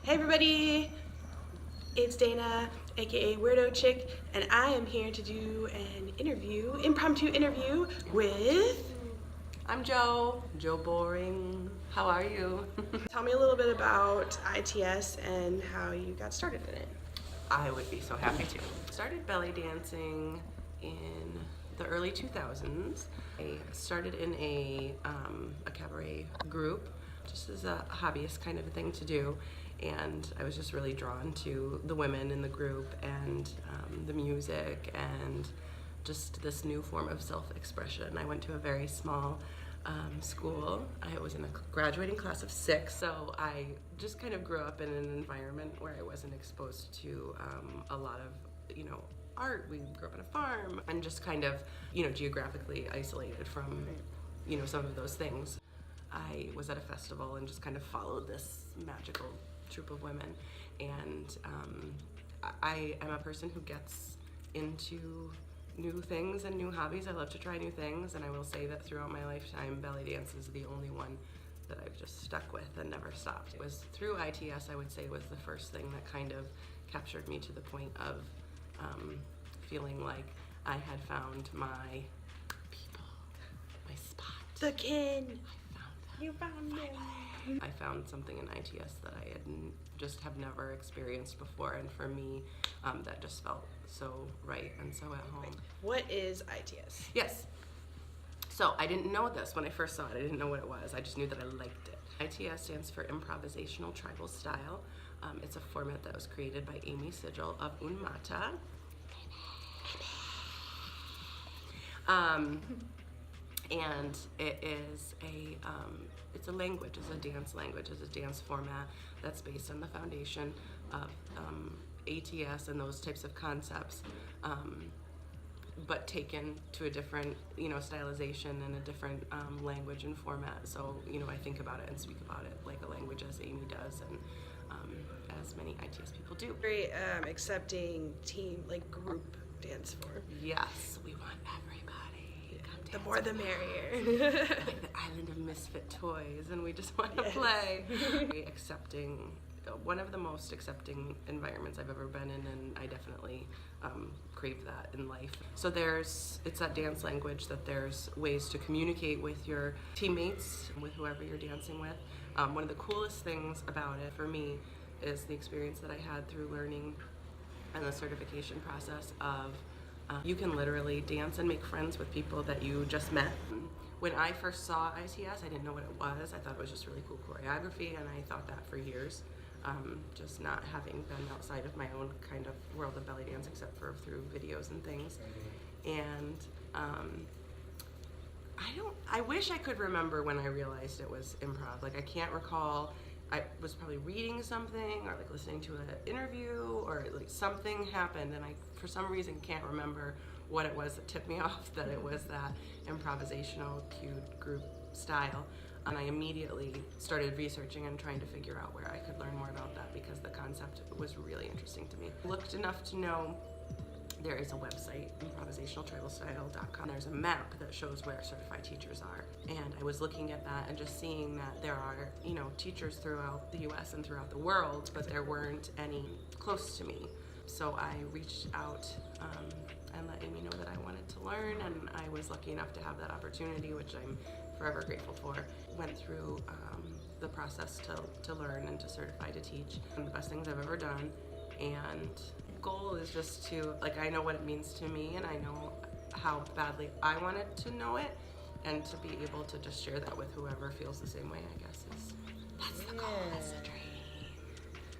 Hey everybody, it's Dana, aka Weirdo Chick, and I am here to do an impromptu interview with... I'm Joe Boring. How are you? Tell me a little bit about ITS and how you got started in it. I would be so happy to. Started belly dancing in the early 2000s. I started in a cabaret group, just as a hobbyist kind of a thing to do. And I was just really drawn to the women in the group and the music and just this new form of self-expression. I went to a very small school. I was in a graduating class of 6, so I just kind of grew up in an environment where I wasn't exposed to a lot of, art. We grew up on a farm and just kind of, geographically isolated from, some of those things. I was at a festival and just kind of followed this magical troupe of women, and I am a person who gets into new things and new hobbies. I love to try new things, and I will say that throughout my lifetime, belly dance is the only one that I've just stuck with and never stopped. It was through ITS, I would say, was the first thing that kind of captured me to the point of feeling like I had found my people, my spot. The kin. I found them. You found them. I found something in ITS that I have never experienced before, and for me, that just felt so right and so at home. What is ITS? Yes. So I didn't know this when I first saw it. I didn't know what it was. I just knew that I liked it. ITS stands for Improvisational Tribal Style. It's a format that was created by Amy Sigil of Unmata. And it is it's a language, it's a dance language, it's a dance format that's based on the foundation of ATS and those types of concepts, but taken to a different, stylization and a different language and format. So, I think about it and speak about it like a language, as Amy does, and as many ITS people do. Very accepting team, like group dance form. Yes, we want everybody. The more the merrier. Like the island of misfit toys, and we just want to play. Very accepting, one of the most accepting environments I've ever been in, and I definitely crave that in life. So it's that dance language that there's ways to communicate with your teammates, with whoever you're dancing with. One of the coolest things about it for me is the experience that I had through learning and the certification process of you can literally dance and make friends with people that you just met. When I first saw ITS, I didn't know what it was. I thought it was just really cool choreography, and I thought that for years, just not having been outside of my own kind of world of belly dance, except for through videos and things. And I wish I could remember when I realized it was improv. Like, I can't recall. I was probably reading something or like listening to an interview, or like something happened, and I for some reason can't remember what it was that tipped me off that it was that improvisational cued group style. And I immediately started researching and trying to figure out where I could learn more about that, because the concept was really interesting to me. Looked enough to know there is a website, improvisationaltribalstyle.com. There's a map that shows where certified teachers are. And I was looking at that and just seeing that there are, teachers throughout the US and throughout the world, but there weren't any close to me. So I reached out and let Amy know that I wanted to learn, and I was lucky enough to have that opportunity, which I'm forever grateful for. Went through the process to learn and to certify to teach. One of the best things I've ever done. And goal is just to, I know what it means to me, and I know how badly I wanted to know it, and to be able to just share that with whoever feels the same way, I guess, that's the goal, that's the dream.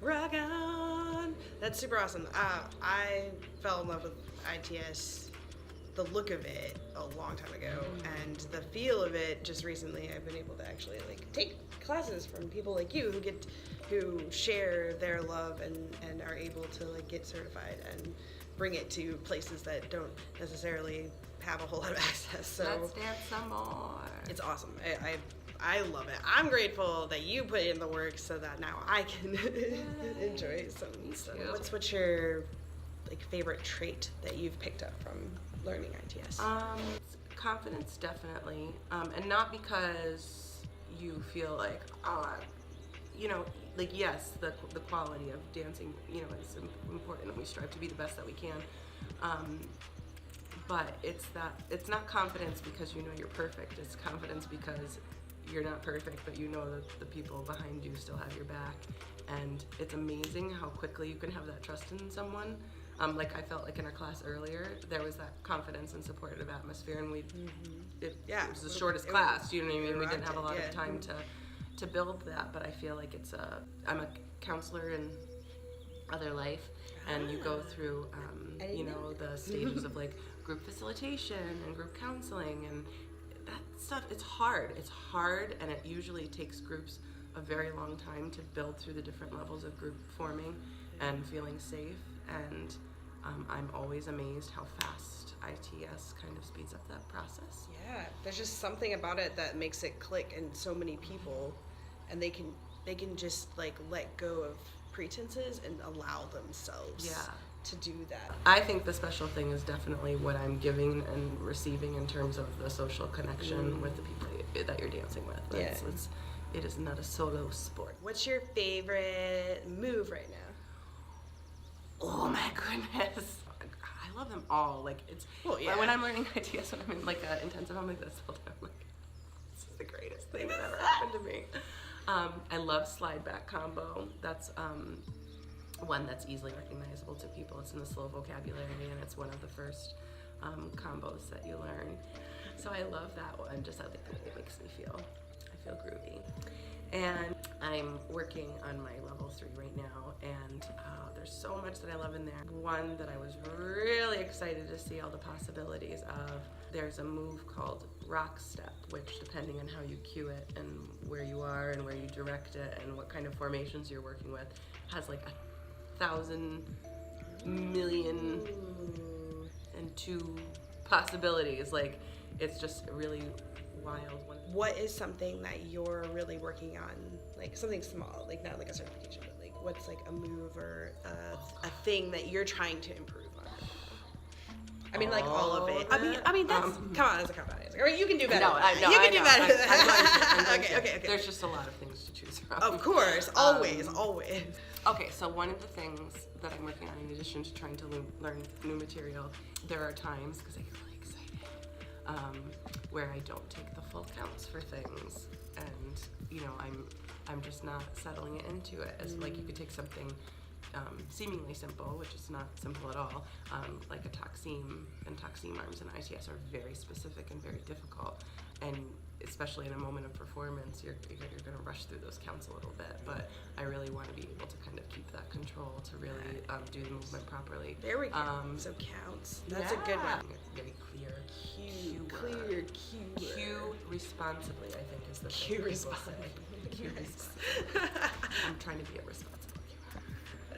Rock on! That's super awesome. I fell in love with ITS, the look of it, a long time ago, and the feel of it just recently. I've been able to actually take classes from people like you who share their love and are able to get certified and bring it to places that don't necessarily have a whole lot of access. So let's dance some more. It's awesome. I love it. I'm grateful that you put in the work so that now I can enjoy some stuff. What's your favorite trait that you've picked up from learning ITS? Confidence, definitely, and not because you feel like, oh, you know, like, yes, the quality of dancing, you know, is important, and we strive to be the best that we can. But it's not confidence because you know you're perfect. It's confidence because you're not perfect, but you know that the people behind you still have your back. And it's amazing how quickly you can have that trust in someone. Like I felt like in our class earlier, there was that confidence and supportive atmosphere, and it was the shortest class. You know what I mean? We didn't have a lot of time to build that, but I feel like I'm a counselor in other life, and you go through, you know, the stages of like group facilitation and group counseling, and that stuff. It's hard, and it usually takes groups a very long time to build through the different levels of group forming and feeling safe. And I'm always amazed how fast ITS kind of speeds up that process. Yeah, there's just something about it that makes it click in so many people, and they can just like let go of pretenses and allow themselves to do that. I think the special thing is definitely what I'm giving and receiving in terms of the social connection with the people that you're dancing with. It is not a solo sport. What's your favorite move right now? Oh my goodness. I love them all. Like, it's, when I'm learning ITS, when I'm in like intensive, I'm like this all the time. I'm like, this is the greatest thing that ever happened to me. I love slide back combo. That's one that's easily recognizable to people. It's in the slow vocabulary, and it's one of the first combos that you learn. So I love that one. Just I think it makes me feel groovy. And I'm working on my level 3 right now, and there's so much that I love in there. One that I was really excited to see all the possibilities of, there's a move called rock step, which depending on how you cue it and where you are and where you direct it and what kind of formations you're working with, has like 1,000,000,002 possibilities. Like, it's just really wild. What is something that you're really working on, like something small, like not like a certification, but like what's like a move or a thing that you're trying to improve on? I mean, like all of it. I mean that's come on, as a combat dancer. I mean, you can do better. No, I know. You can do better. I'm going to. Okay. There's just a lot of things to choose from. Of course, always. Okay, so one of the things that I'm working on, in addition to trying to learn new material, there are times, because I get really excited, where I don't take the full counts for things, and you know, I'm just not settling it into it. As like you could take something seemingly simple, which is not simple at all, like a toxeme, and toxeme arms and ITS are very specific and very difficult, and especially in a moment of performance, you're going to rush through those counts a little bit, but I really want to be able to kind of keep that control to really do the movement properly. There we go. So counts. That's a good one. Very clear. Cue responsibly, I think, is the thing. Cue responsibly. Cue responsibly. I'm trying to be a responsible cuer.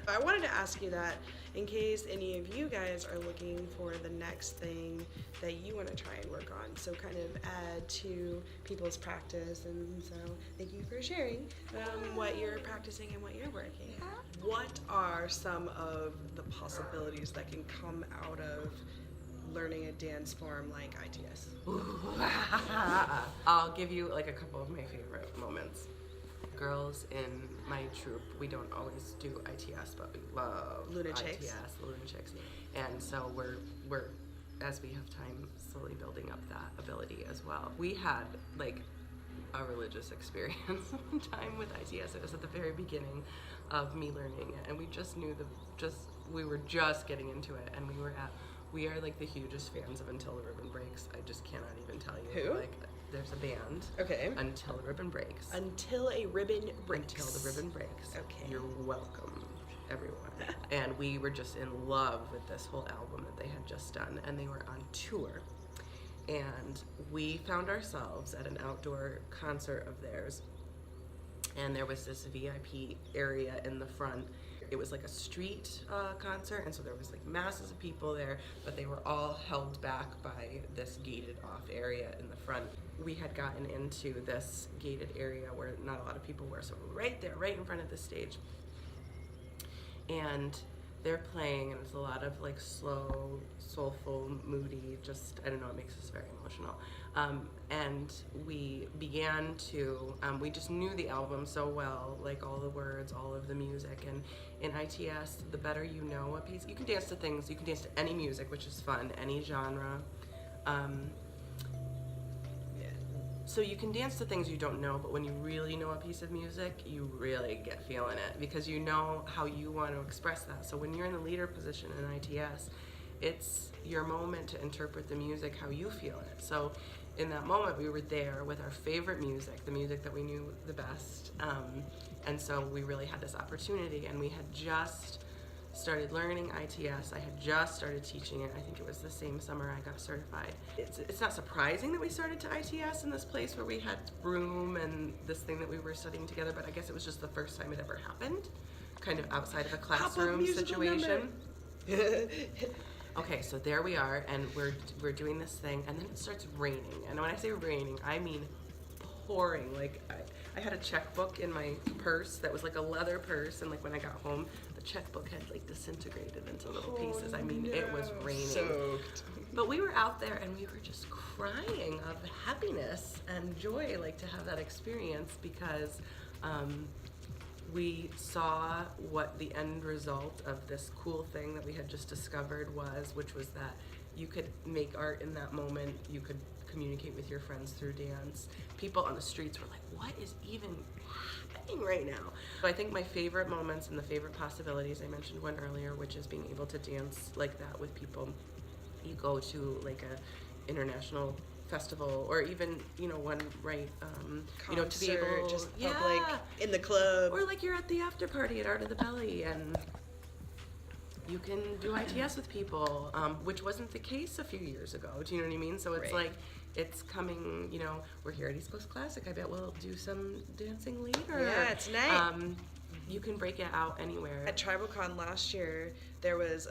I wanted to ask you that in case any of you guys are looking for the next thing that you want to try and work on. So kind of add to people's practice. And so thank you for sharing what you're practicing and what you're working on. What are some of the possibilities that can come out of learning a dance form like ITS? I'll give you like a couple of my favorite moments. Girls in my troupe, we don't always do ITS, but we love ITS, the Lunatics. And so we're as we have time, slowly building up that ability as well. We had like a religious experience one time with ITS. It was at the very beginning of me learning it, and we just knew we were just getting into it, and we are like the hugest fans of Until the Ribbon Breaks. I just cannot even tell you. Who? Like, there's a band. Okay. Until the Ribbon Breaks. Until a Ribbon Breaks. Until the Ribbon Breaks. Okay. You're welcome, everyone. And we were just in love with this whole album that they had just done, and they were on tour. And we found ourselves at an outdoor concert of theirs, and there was this VIP area in the front. It was like a street concert, and so there was like masses of people there, but they were all held back by this gated off area in the front. We had gotten into this gated area where not a lot of people were, so we're right there, right in front of the stage. And they're playing, and it's a lot of like slow, soulful, moody, just, I don't know, it makes us very emotional. And we began to, we just knew the album so well, like all the words, all of the music. And in ITS, the better you know a piece, you can dance to things, you can dance to any music, which is fun, any genre. So you can dance to things you don't know, but when you really know a piece of music, you really get feeling it because you know how you want to express that. So when you're in the leader position in ITS, it's your moment to interpret the music how you feel it. So in that moment, we were there with our favorite music, the music that we knew the best. And so we really had this opportunity, and we had just started learning ITS. I had just started teaching it. I think it was the same summer I got certified. It's not surprising that we started to ITS in this place where we had room and this thing that we were studying together, but I guess it was just the first time it ever happened, kind of outside of a classroom situation. Okay, so there we are, and we're doing this thing, and then it starts raining. And when I say raining, I mean pouring. Like I had a checkbook in my purse that was like a leather purse, and like when I got home, the checkbook had like disintegrated into little pieces. I mean, it was raining. Soaked. But we were out there, and we were just crying of happiness and joy, like to have that experience because we saw what the end result of this cool thing that we had just discovered was, which was that you could make art in that moment. You could communicate with your friends through dance. People on the streets were like, what is even happening right now? So I think my favorite moments and the favorite possibilities, I mentioned one earlier, which is being able to dance like that with people. You go to like a international festival, or even, you know, one right, you know, to be able, just public in the club, or like you're at the after party at Art of the Belly, and you can do ITS with people, which wasn't the case a few years ago. Do you know what I mean? So it's like, it's coming, you know, we're here at East Coast Classic. I bet we'll do some dancing later. Yeah, it's nice. You can break it out anywhere. At TribalCon last year, there was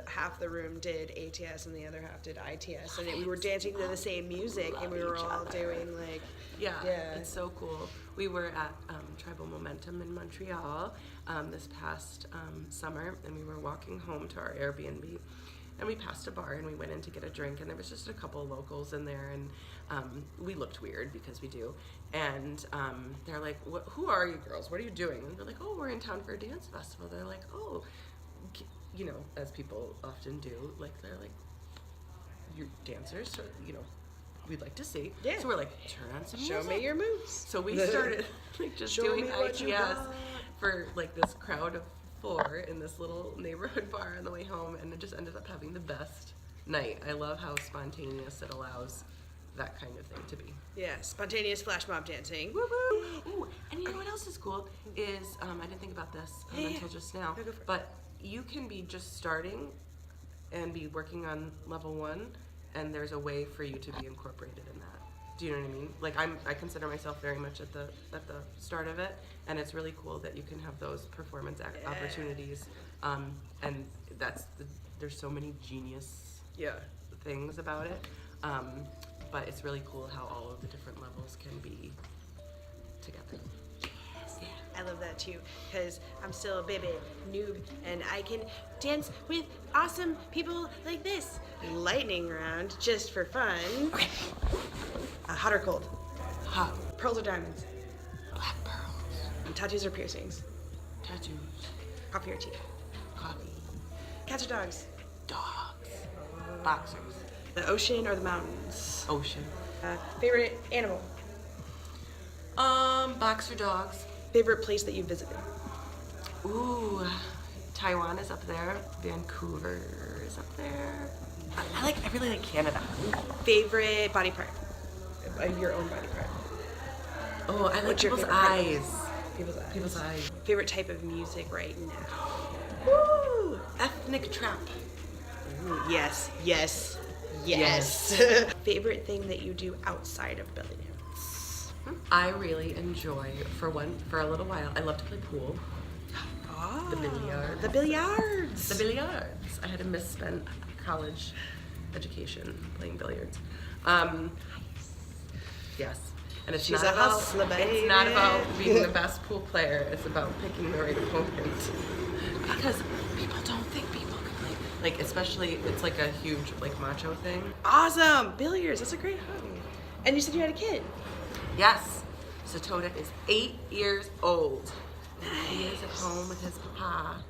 half the room did ATS and the other half did ITS, and we were dancing to the same music, and we were all doing like, yeah, it's so cool. We were at Tribal Momentum in Montreal this past summer, and we were walking home to our Airbnb, and we passed a bar, and we went in to get a drink, and there was just a couple of locals in there, and we looked weird because we do, and they're like, who are you girls? What are you doing? And we're like, oh, we're in town for a dance festival. They're like, oh, you know, as people often do, like, they're like, you're dancers, so, you know, we'd like to see. Yeah. So we're like, turn on some music. Show me your moves. So we started like just doing ITS for like this crowd of 4 in this little neighborhood bar on the way home, and it just ended up having the best night. I love how spontaneous it allows that kind of thing to be. Yeah, spontaneous flash mob dancing. Woo woo! Ooh, and you know what else is cool is, I didn't think about this until just now, but you can be just starting and be working on level 1, and there's a way for you to be incorporated in that. Do you know what I mean? Like I consider myself very much at the start of it, and it's really cool that you can have those performance opportunities, and there's so many genius things about it, but it's really cool how all of the different levels can be together. I love that too, because I'm still a baby noob, and I can dance with awesome people like this. Lightning round, just for fun. Hot or cold? Hot. Pearls or diamonds? Black pearls. Tattoos or piercings? Tattoos. Coffee or tea? Coffee. Cats or dogs? Dogs. Boxers. The ocean or the mountains? Ocean. Favorite animal? Boxer dogs. Favorite place that you visited? Ooh, Taiwan is up there. Vancouver is up there. I really like Canada. Favorite body part? Your own body part? Oh, I like people's eyes. People's eyes. Favorite type of music right now? Woo! Ethnic trap. Ooh, yes. Favorite thing that you do outside of belly dance? I really enjoy, for a little while, I love to play pool. Oh, The billiards. The billiards. I had a misspent college education playing billiards. Yes. And it's She's not a about hustler, baby. It's not about being the best pool player. It's about picking the right opponent. Because people don't think people can play. Like, especially, it's like a huge like macho thing. Awesome. Billiards. That's a great hobby. And you said you had a kid. Yes. So Toda is 8 years old. He is at home with his papa.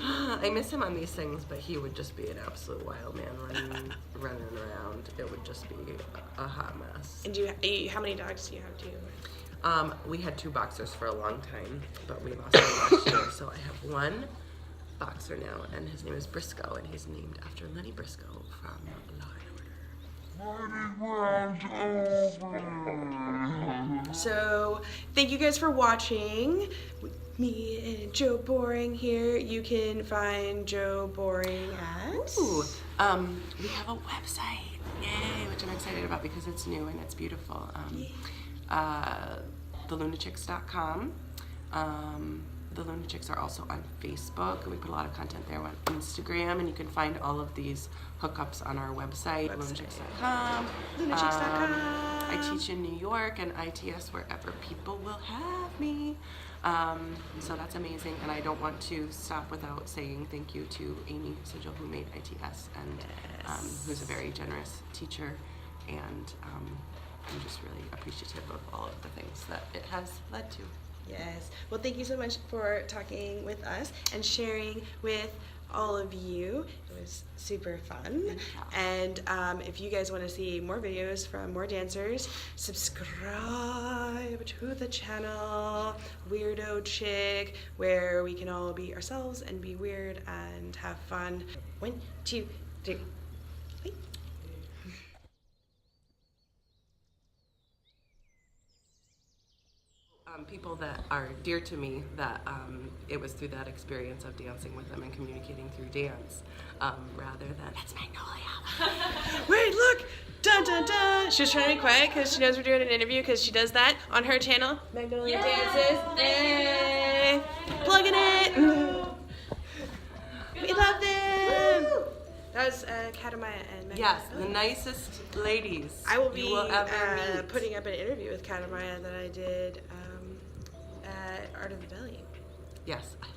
I miss him on these things, but he would just be an absolute wild man running around. It would just be a hot mess. And how many dogs do you have too? We had 2 boxers for a long time, but we lost them last year. So I have 1 boxer now, and his name is Briscoe, and he's named after Lenny Briscoe from Law and Order. So thank you guys for watching. Me and Joe Boring here. You can find Joe Boring at... Ooh, we have a website, yay, which I'm excited about because it's new and it's beautiful. TheLunachicks.com. The Lunachicks are also on Facebook, and we put a lot of content there on Instagram, and you can find all of these hookups on our website, Lunachicks.com. Lunachicks.com. I teach in New York and ITS wherever people will have me. So that's amazing, and I don't want to stop without saying thank you to Amy Sigil, who made ITS, and who's a very generous teacher, and I'm just really appreciative of all of the things that it has led to. Yes. Well, thank you so much for talking with us and sharing with all of you. It was super fun. And if you guys want to see more videos from more dancers, subscribe to the channel Weirdo Chick, where we can all be ourselves and be weird and have fun. 1, 2, 3. People that are dear to me, that it was through that experience of dancing with them and communicating through dance, rather than, that's Magnolia. Wait, look! Dun dun dun! She was trying to be quiet because she knows we're doing an interview, because she does that on her channel, Magnolia Dances. Hey! Plugging it! We love them! That was Katamaya and Magnolia. Yes, the nicest ladies I will be you will ever meet. putting up an interview with Katamaya that I did at Art of the Belly. Yes, I